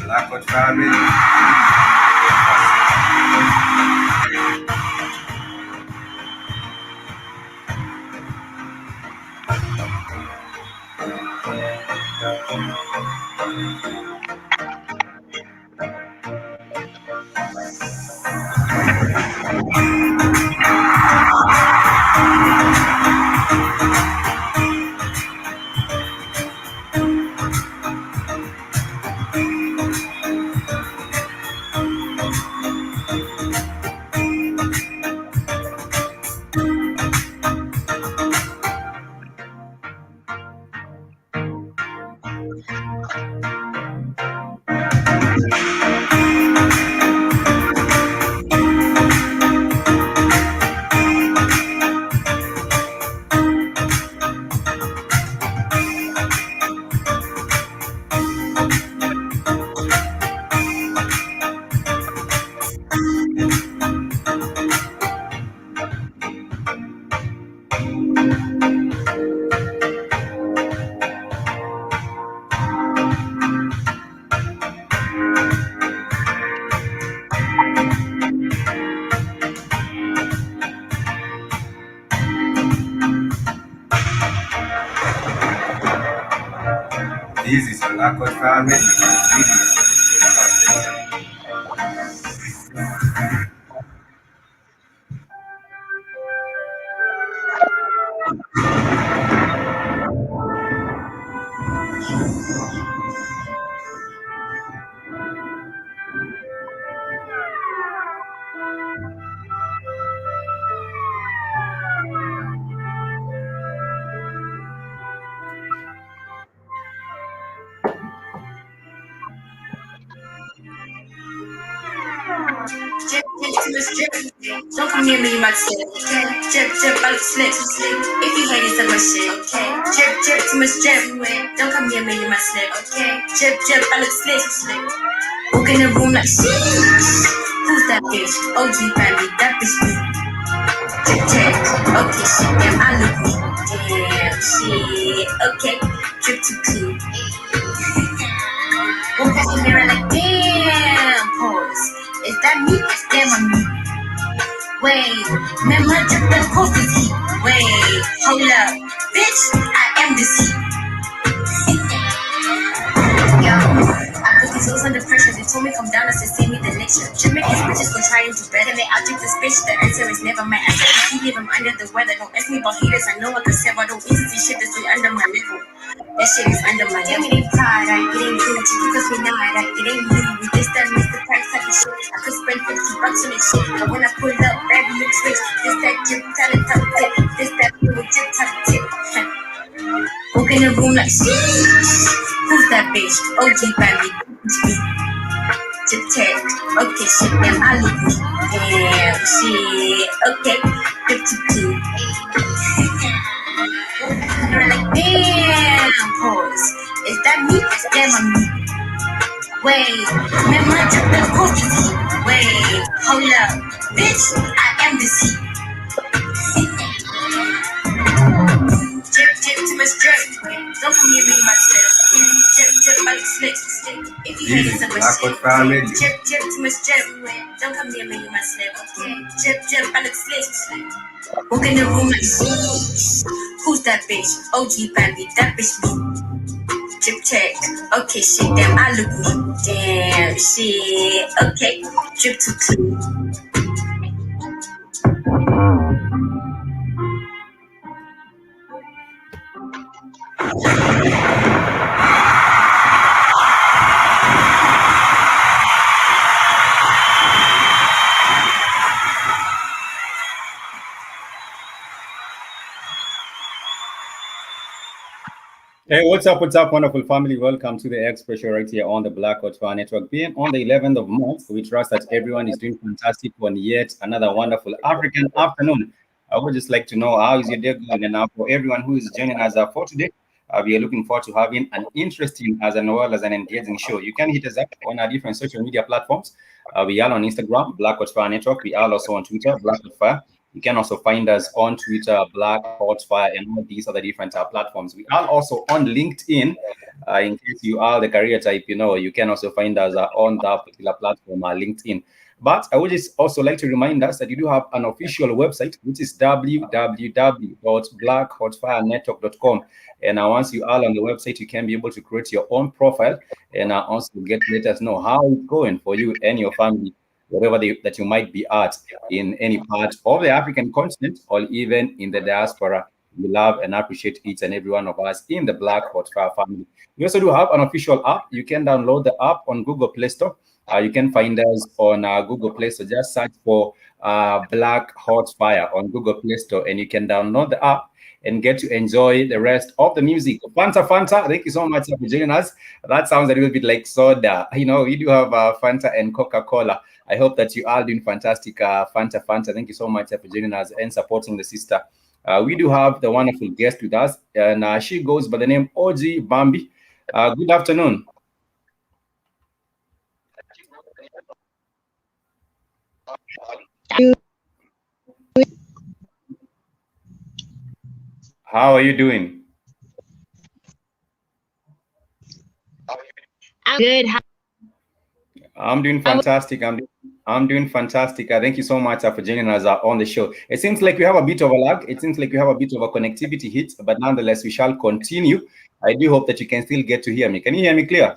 Blackwood family. This is Blackwood family. Don't come near me, you might slip. Drip, drip, I look slick. If you hate it, suck my shit. Drip, drip, too much drip. Don't come near me, you might slip. Drip, drip, I look slick. Walk in the room like shit. Who's that bitch? OG Bambii, that bitch me. Drip, check. Okay, shit, damn, I look me. Damn, shit. Okay, drip too clean. Walk past the mirror like damn. Pause. Is that me? Damn, I'm me. Wait, man, my drip that post is heat. Wait, hold up, bitch, I am this heat. Yo, I put these hoes under pressure. They told me come down, I said save me the lecture. Should make these bitches go try and do better. They object this bitch, the answer is never my answer. If you leave them under the weather, don't ask me about haters. I know I can serve. I don't easy see shit that's under my level. That shit is under my level. It ain't pride, it ain't good. You cause me not, it ain't you. We just done Mr. Price type of shit. I could spend 50 bucks on this shit. But when I pull up, baby, look switch. This that drip, talent top tip. This that blue drip top tip. Walk in the room like shit. Who's that bitch? OG Bambii, Chip tech. Okay, shit, damn, I look me. Damn, shit. Okay, 52. You're like, damn, pause. Is that me? Damn, I'm me. Wait, man, my drip that post is heat. Wait, hold up, bitch, I am this heat. Drip, drip, too much drip. Don't come near me, myself. Drip, drip, I look slick. If you hate it, suck my shit. Drip, drip, too much drip. Don't come near me, myself. Drip, drip, I look slick. Walk in the room like who's that bitch? OG Bambii, that bitch me. Drip check. Okay, shit, damn, I look me. Damn, shit. Okay, drip too clean. Hey, what's up, wonderful family? Welcome to the Expression right here on the Blackwood Fire Network. Being on the 11th of March, we trust that everyone is doing fantastic on yet another wonderful African afternoon. I would just like to know how is your day going? And now for everyone who is joining us for today, we are looking forward to having an interesting as well as an engaging show. You can hit us up on our different social media platforms. We are on Instagram, Blackwood Fire Network. We are also on Twitter, Blackwood Fire. You can also find us on Twitter, Black Hotfire, and all these other different platforms. We are also on LinkedIn. In case you are the career type, you can also find us on that particular platform, LinkedIn. But I would just also like to remind us that you do have an official website, which is www.blackhotfirenetwork.com. And once you are on the website, you can be able to create your own profile and also let us know how it's going for you and your family, wherever that you might be at in any part of the African continent or even in the diaspora. We love and appreciate each and every one of us in the Black Hotfire family. We also do have an official app. You can download the app on Google Play Store. You can find us on Google Play Store. Just search for Black Hotfire on Google Play Store, and you can download the app and get to enjoy the rest of the music. Fanta, thank you so much for joining us. That sounds a little bit like soda. We do have Fanta and Coca-Cola. I hope that you are doing fantastic. Fanta, thank you so much for joining us and supporting the sister. We do have the wonderful guest with us, and she goes by the name OG Bambii. Good afternoon. How are you doing? I'm good. I'm doing fantastic. I'm doing fantastic. Thank you so much for joining us on the show. It seems like we have a bit of a lag. It seems like we have a bit of a connectivity hit, but nonetheless, we shall continue. I do hope that you can still get to hear me. Can you hear me clear?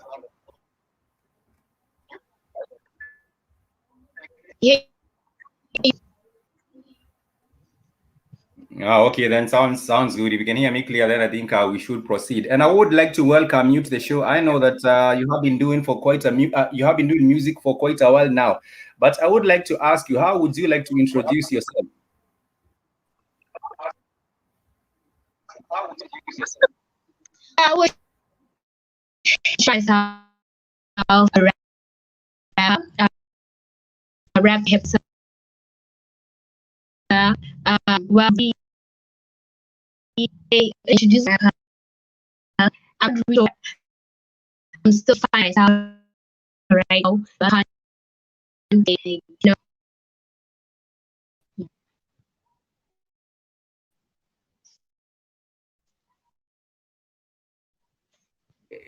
Yeah. Okay, then sounds good. If you can hear me clear, then I think we should proceed. And I would like to welcome you to the show. I know that you have been doing you have been doing music for quite a while now, but I would like to ask you, how would you like to introduce yourself? I would try myself a rap hip well we introduce I'm still finding myself right now, but you know,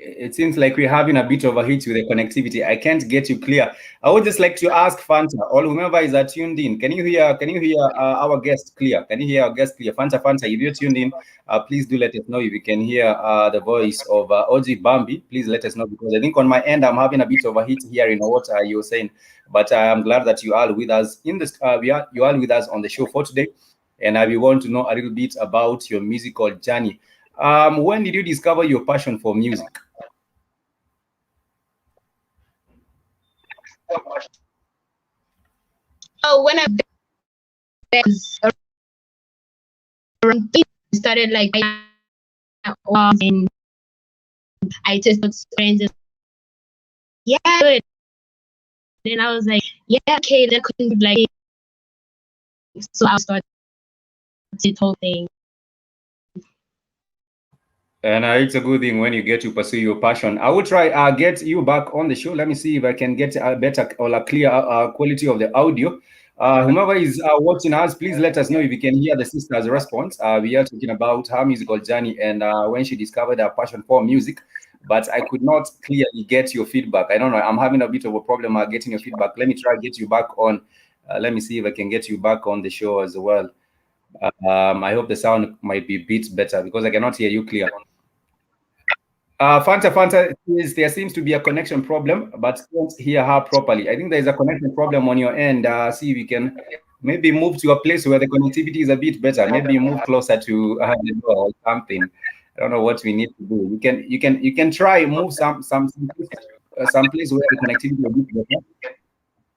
It seems like we're having a bit of a hitch with the connectivity. I can't get you clear. I would just like to ask Fanta or whomever is tuned in. Can you hear? Can you hear our guest clear? Can you hear our guest clear? Fanta, if you're tuned in, please do let us know if you can hear the voice of OG Bambii. Please let us know, because I think on my end I'm having a bit of a hit here in what you're saying. But I'm glad that you are with us in this. You are with us on the show for today, and we want to know a little bit about your musical journey. When did you discover your passion for music? oh when I was around started like and I just got friends and yeah good. Then I was like yeah okay then couldn't like so I started this whole thing. And it's a good thing when you get to pursue your passion. I will try get you back on the show. Let me see if I can get a better or a clear quality of the audio. Whomever is watching us, please let us know if you can hear the sister's response. We are talking about her musical journey and when she discovered her passion for music. But I could not clearly get your feedback. I don't know. I'm having a bit of a problem getting your feedback. Let me try get you back on. Let me see if I can get you back on the show as well. I hope the sound might be a bit better because I cannot hear you clear. Fanta, there seems to be a connection problem, but can't hear her properly. I think there is a connection problem on your end. See if you can maybe move to a place where the connectivity is a bit better. Maybe move closer to the door or something. I don't know what we need to do. You can try move some place where the connectivity is a bit better.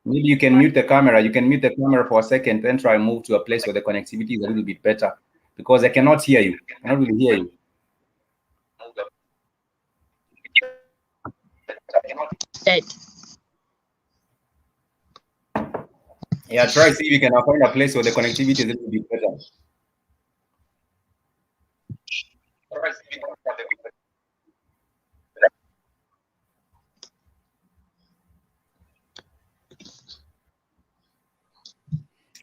Maybe you can mute the camera. You can mute the camera for a second, then try move to a place where the connectivity is a little bit better, because I cannot hear you. I cannot really hear you. That Yeah, try see if you can find a place where the connectivity is a little bit better.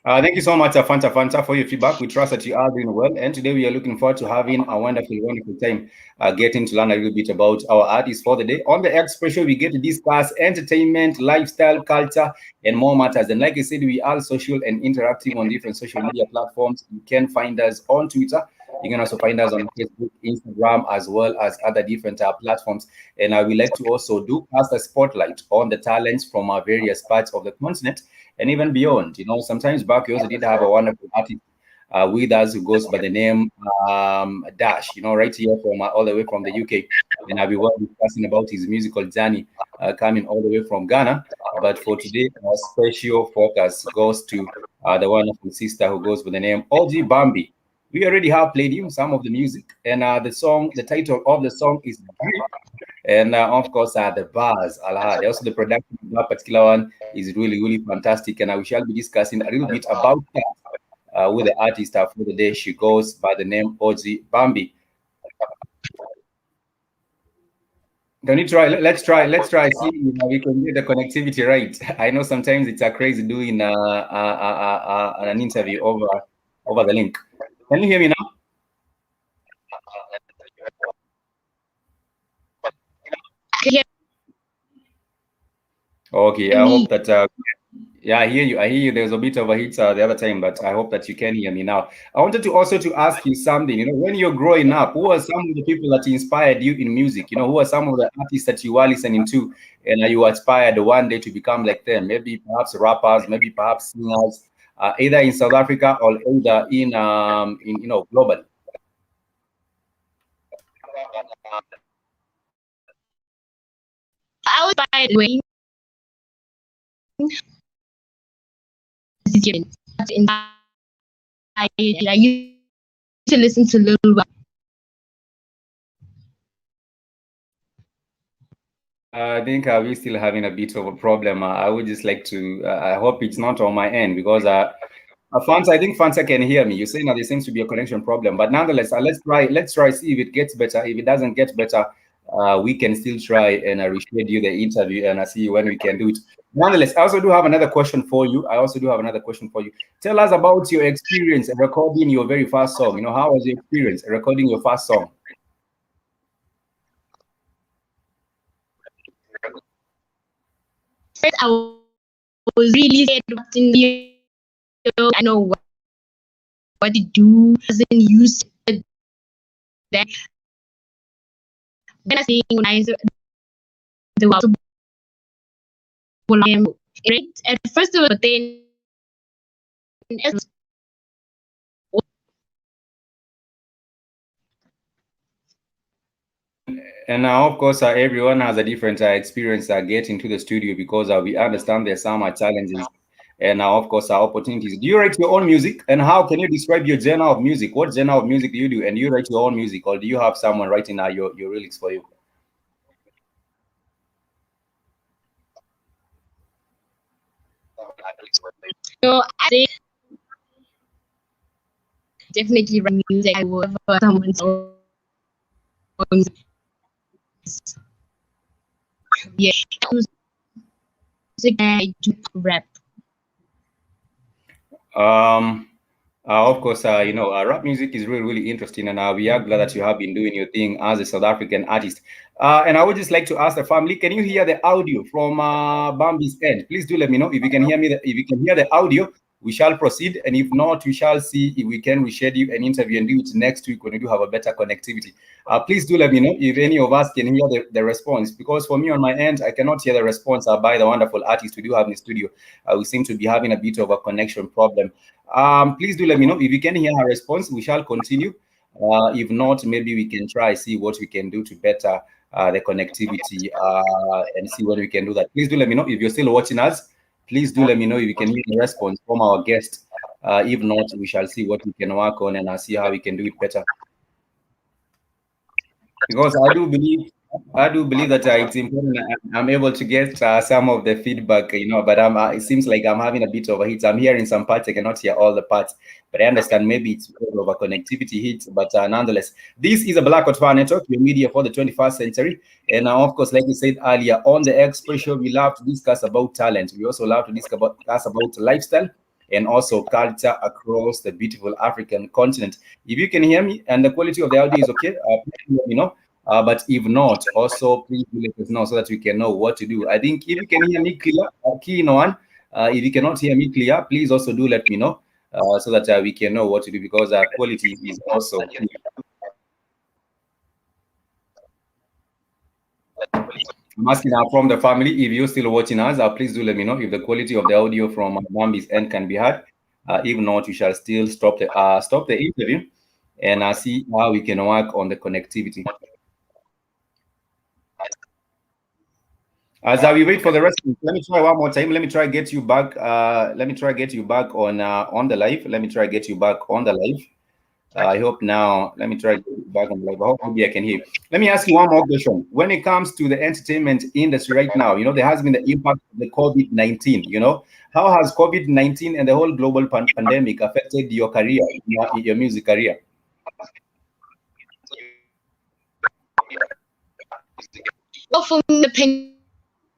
Thank you so much, Fanta, for your feedback. We trust that you are doing well. And today we are looking forward to having a wonderful, wonderful time getting to learn a little bit about our artists for the day. On the Expression, we get to discuss entertainment, lifestyle, culture, and more matters. And like I said, we are social and interactive on different social media platforms. You can find us on Twitter. You can also find us on Facebook, Instagram, as well as other different platforms. And I would like to also do cast a spotlight on the talents from our various parts of the continent and even beyond. Sometimes back we also did have a wonderful artist with us who goes by the name Dash, right here from all the way from the UK. And we were discussing about his musical journey coming all the way from Ghana. But for today, our special focus goes to the wonderful sister who goes by the name OG Bambii. We already have played you some of the music, and the title of the song is Drip, and of course, the bars, Alhad. Also, the production of that particular one is really, really fantastic. And we shall be discussing a little bit about that with the artist for the day. She goes by the name OG Bambii. Can you try? Let's try. See if we can get the connectivity right. I know sometimes it's a crazy doing an interview over the link. Can you hear me now? Okay, I hope that yeah, I hear you. I hear you. There's a bit of a hit the other time, but I hope that you can hear me now. I wanted to also to ask you something. When you're growing up, who are some of the people that inspired you in music? Who are some of the artists that you were listening to, and you aspired one day to become like them? Maybe perhaps rappers, maybe perhaps singers, either in South Africa or either in globally. I was by the way in I used to listen to Lil I think we're still having a bit of a problem. I would just like to. I hope it's not on my end because Fanta, I think Fanta can hear me. You're saying that there seems to be a connection problem, but nonetheless, let's try. Let's try see if it gets better. If it doesn't get better, we can still try and reschedule the interview and see when we can do it. Nonetheless, I also do have another question for you. Tell us about your experience recording your very first song. How was your experience recording your first song? First, I was really scared of watching video. I know what to do. Doesn't use that. When I sing, when I the right at first, but then And now, of course, everyone has a different experience getting to the studio because we understand there's some challenges and of course, opportunities. Do you write your own music? And how can you describe your genre of music? What genre of music do you do? And do you write your own music, or do you have someone writing your lyrics for you? so I say definitely write music. I will for someone's own music. Yeah, music I do rap. Um, of course, rap music is really, really interesting, and we are glad that you have been doing your thing as a South African artist. And I would just like to ask the family, can you hear the audio from Bambii's end? Please do let me know if you can hear me. If you can hear the audio, we shall proceed, and if not, we shall see if we can reschedule an interview and do it next week when we do have a better connectivity. Please do let me know if any of us can hear the response, because for me on my end, I cannot hear the response by the wonderful artist we do have in the studio. We seem to be having a bit of a connection problem. Please do let me know if you can hear our response. We shall continue. If not, maybe we can try see what we can do to better the connectivity and see what we can do that. Please do let me know if you're still watching us. Please do let me know if you can hear the response from our guest. If not, we shall see what we can work on and see how we can do it better. Because I do believe that it's important. I'm able to get some of the feedback, but it seems like I'm having a bit of a hit. I'm hearing some parts, I cannot hear all the parts, but I understand maybe it's because of a connectivity hit. But nonetheless, this is a Black Hot Fire Network, your media for the 21st century. And of course, like you said earlier, on the Express Show, we love to discuss about talent. We also love to discuss about lifestyle. and also culture across the beautiful African continent. If you can hear me and the quality of the audio is okay, please let me know. But if not, also please do let us know so that we can know what to do. I think if you can hear me clear, key in one. If you cannot hear me clear, please also do let me know so that we can know what to do because quality is also key. I'm asking from the family, if you're still watching us, please do let me know if the quality of the audio from Bambii's end can be heard. If not, we shall still stop the interview and see how we can work on the connectivity. As we wait for the rest, let me try one more time. Let me try get you back. Let me try get you back on the live. Let me try get you back on the live. I hope now. Let me try to get back on the live. I hope maybe I can hear you. Let me ask you one more question. When it comes to the entertainment industry right now, there has been the impact of the COVID-19. How has COVID-19 and the whole global pandemic affected your career, your music career? Well, for me, the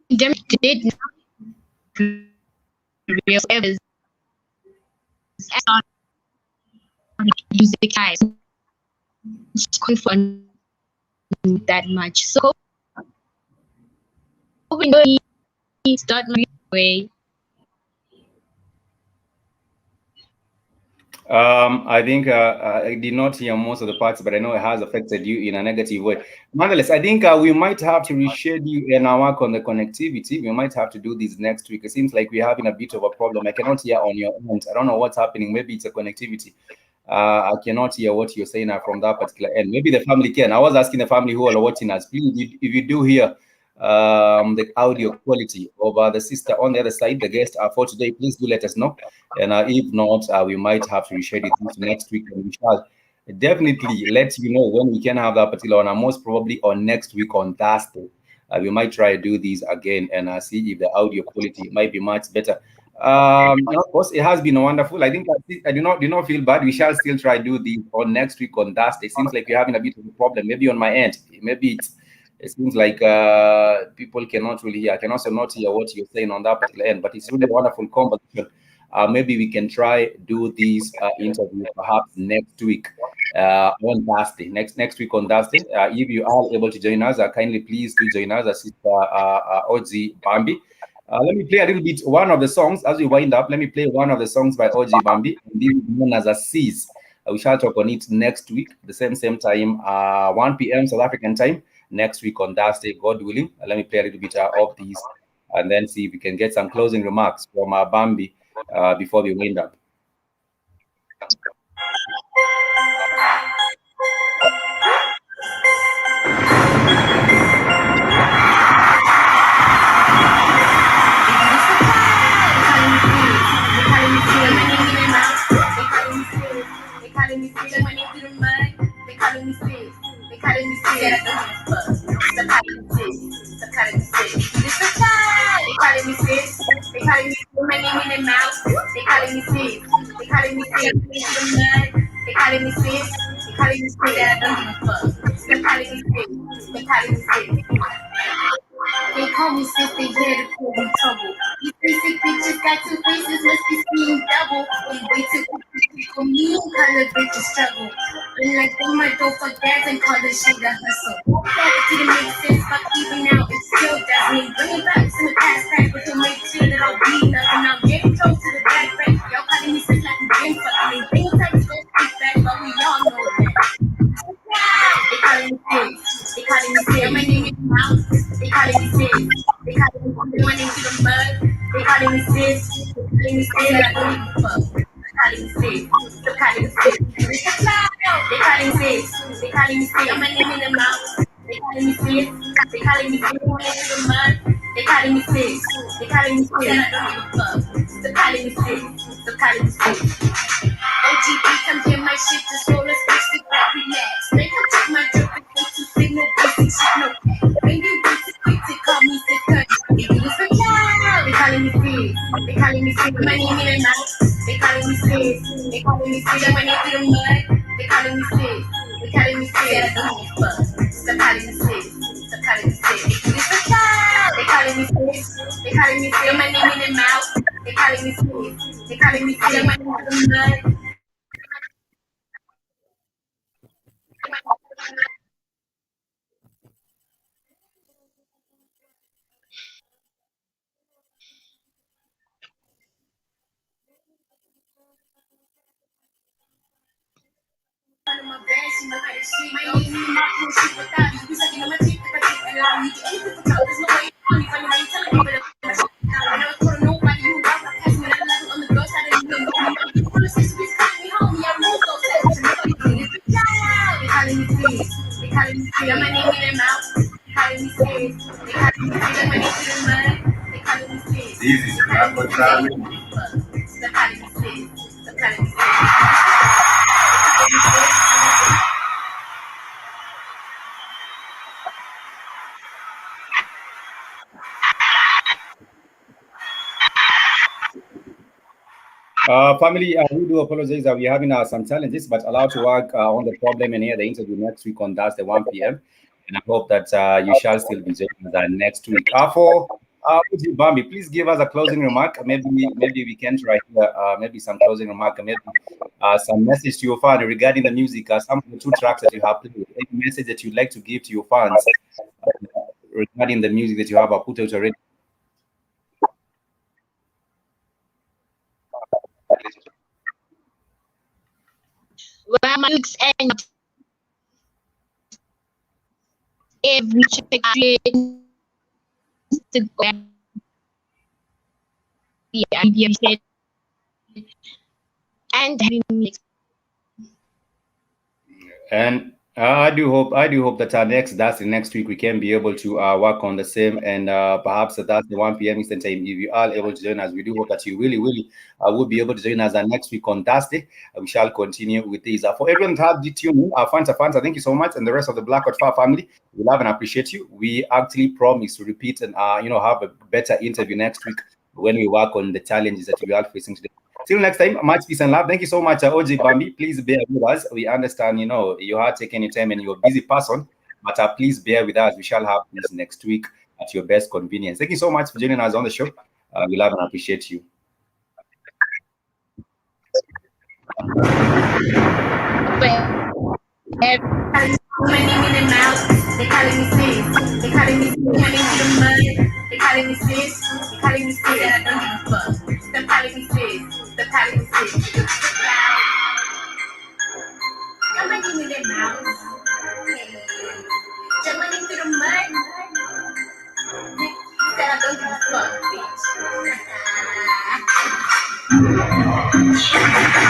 pandemic did not real ever music guys for that much. So we start my way. I think I did not hear most of the parts, but I know it has affected you in a negative way. Nonetheless, I think we might have to reschedule and work on the connectivity. We might have to do this next week. It seems like we're having a bit of a problem. I cannot hear on your end. I don't know what's happening. Maybe it's a connectivity. I cannot hear what you're saying from that particular end. Maybe the family can. I was asking the family who are watching us, please, if you do hear the audio quality of the sister on the other side, the guest for today, please do let us know. And if not, we might have to reschedule this next week, and we shall definitely let you know when we can have that particular one. Most probably on next week on Thursday. We might try to do these again and see if the audio quality might be much better. Of course, it has been wonderful. I think I do not feel bad. We shall still try to do these on next week on Thursday. It seems like we're having a bit of a problem. Maybe on my end, maybe it seems like people cannot really hear. I can also not hear what you're saying on that particular end. But it's really a wonderful conversation. Maybe we can try do these interviews perhaps next week on Thursday. Next week on Thursday. If you are able to join us, kindly please do join us, Sister OG Bambii. Let me play a little bit one of the songs as we wind up. Let me play one of the songs by OG Bambii. This is known as a Seize. We shall talk on it next week, the same time, 1 p.m. South African time. Next week on Thursday, God willing. Let me play a little bit of these and then see if we can get some closing remarks from Bambii before we wind up. They call me sis, they here to pull me trouble. These basic bitches got two faces, must be seeing double. They wait to for me, color bitches struggle. And like they might go for that and call this shit a hustle. That didn't make sense, fuck even now, it still doesn't. Bring it back to the past, but to make sure that I'll be nothing. I'm getting close to the back. Y'all calling me sis like we been fucking. They think types go speak back, but we all know that. They calling me sis, they calling me sis. My name is Mouth, they calling me sis. They calling me my name to the mud. They calling me sis, they calling me sis. I don't give a fuck. They calling me sis, they calling me sis. They calling me sis, they calling me sis. My name in the mouth. They calling me sis, they calling me sis. My name to the mud. They calling me sis, they calling me sis. I don't give a fuck. They calling me sis, they calling me sis. OGB, come hear my shit, just roll a switch, sit back, relax. Make her check my drip and go to signal, basic shit, no cap. When you want to quit it, call me sis, cause if you was for child, they calling me sis, they calling me sis. My name in the mouth, they calling me sis, they calling me sis. My name through the mud, they calling me sis, they calling me sis. I don't give a fuck, they calling me sis, they calling me sis. If you was for child, they calling me sis, they calling me sis. My name in the mouth. They calling me sis. They calling me sis. My name to the mud. Under my bed, she know how to shit. My name is not cool shit without you. You sucking on my dick, if I take allow you. Anything for talk, there's no way you're funny. Funny, now you telling me, but I'm I never told nobody you rock my past me. I level on the girl side of the room. You wanna say she bitch calling me home? Yeah, I moved those steps. Nobody did it. They calling me sis. They calling me sis. Got my name in their mouth. They calling me sis. They calling me sis. Got my name to the mud. They calling me sis. Easy, They calling me Blackwood family. sis. They calling me sis. They calling me sis. Family, we do apologize that we're having some challenges, but allowed to work on the problem and hear the interview next week on Thursday, 1 p.m. And I hope that you shall still be joining us next week. For Ms. OG Bambii, please give us a closing remark. Maybe we can try here, maybe some closing remark, and maybe some message to your fans regarding the music, some of the two tracks that you have played. Any message that you'd like to give to your fans regarding the music that you have put out already? Where my looks end every check to go and And I do hope that that's the next week we can be able to work on the same, and perhaps that's the 1 p.m. Eastern time. If you are able to join us, we do hope that you really will be able to join us next week on Thursday. We shall continue with this. For everyone that had tuned in, our fans, thank you so much, and the rest of the Blackout Fire family, we love and appreciate you. We actually promise to repeat and have a better interview next week when we work on the challenges that we are facing today. Till next time, much peace and love. Thank you so much, OG Bambii. Please bear with us. We understand, you are taking your time and you're a busy person, but please bear with us. We shall have this next week at your best convenience. Thank you so much for joining us on the show. We love and appreciate you. my name in their mouth. They calling me sis. They calling me sis. My name to the mud. They calling me sis. They calling me sis. And I don't give a fuck. They're calling me sis. They're calling me sis. Got my name in their mouth. Jump my name to the mud. Said I don't give a fuck, bitch.